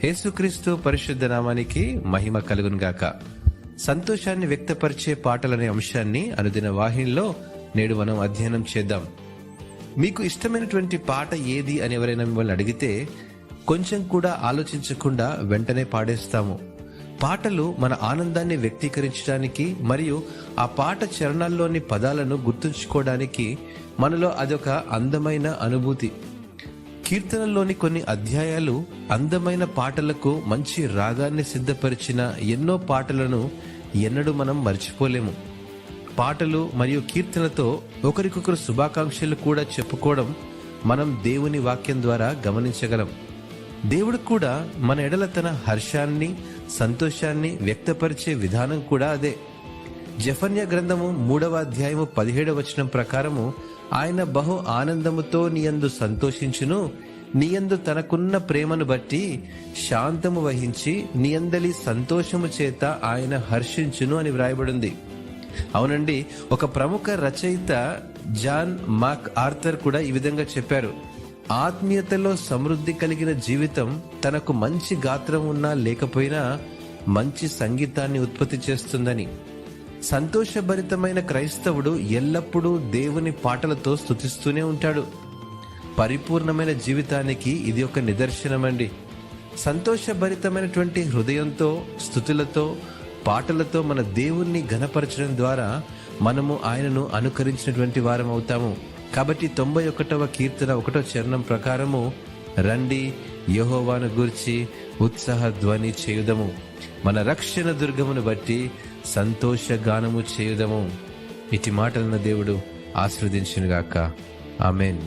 యేసుక్రీస్తు పరిశుద్ధ నామానికి మహిమ కలుగును గాక. సంతోషాన్ని వ్యక్తపరిచే పాటలనే అంశాన్ని అనుదిన వాహినిలో నేడు మనం అధ్యయనం చేద్దాం. మీకు ఇష్టమైనటువంటి పాట ఏది అని ఎవరైనా మిమ్మల్ని అడిగితే కొంచెం కూడా ఆలోచించకుండా వెంటనే పాడేస్తాము. పాటలు మన ఆనందాన్ని వ్యక్తీకరించడానికి మరియు ఆ పాట చరణాల్లోని పదాలను గుర్తుంచుకోవడానికి మనలో అదొక అందమైన అనుభూతి. కీర్తనల్లోని కొన్ని అధ్యాయాలు అందమైన పాటలకు మంచి రాగాన్ని సిద్ధపరిచిన ఎన్నో పాటలను ఎన్నడూ మనం మర్చిపోలేము. పాటలు మరియు కీర్తనలతో ఒకరికొకరు శుభాకాంక్షలు కూడా చెప్పుకోవడం మనం దేవుని వాక్యం ద్వారా గమనించగలం. దేవుడు కూడా మన ఎడల తన హర్షాన్ని, సంతోషాన్ని వ్యక్తపరిచే విధానం కూడా అదే. జెఫన్యా గ్రంథము 3వ అధ్యాయము 17వ వచనం ప్రకారము ఆయన బహు ఆనందముతో నీయందు సంతోషించును, నీయందు తనకున్న ప్రేమను బట్టి శాంతము వహించి నీయందలి సంతోషము చేత ఆయన హర్షించును అని వ్రాయబడింది. అవునండి, ఒక ప్రముఖ రచయిత జాన్ మాక్ ఆర్థర్ కూడా ఈ విధంగా చెప్పారు: ఆత్మీయతలో సమృద్ధి కలిగిన జీవితం తనకు మంచి గాత్రం ఉన్నా లేకపోయినా మంచి సంగీతాన్ని ఉత్పత్తి చేస్తుందని. సంతోషభరితమైన క్రైస్తవుడు ఎల్లప్పుడూ దేవుని పాటలతో స్తుతిస్తూనే ఉంటాడు. పరిపూర్ణమైన జీవితానికి ఇది ఒక నిదర్శనమండి. సంతోషభరితమైనటువంటి హృదయంతో, స్తుతులతో, పాటలతో మన దేవుణ్ణి ఘనపరచడం ద్వారా మనము ఆయనను అనుకరించినటువంటి వారం అవుతాము. కాబట్టి 91వ కీర్తన 1వ చరణం ప్రకారము, రండి యెహోవాను గూర్చి ఉత్సాహ ధ్వని చేయుదము, మన రక్షణ దుర్గమును బట్టి సంతోష గానము చేయుదము. ఇటు మాటలను దేవుడు ఆశీర్వదించునుగాక. ఆమేన్.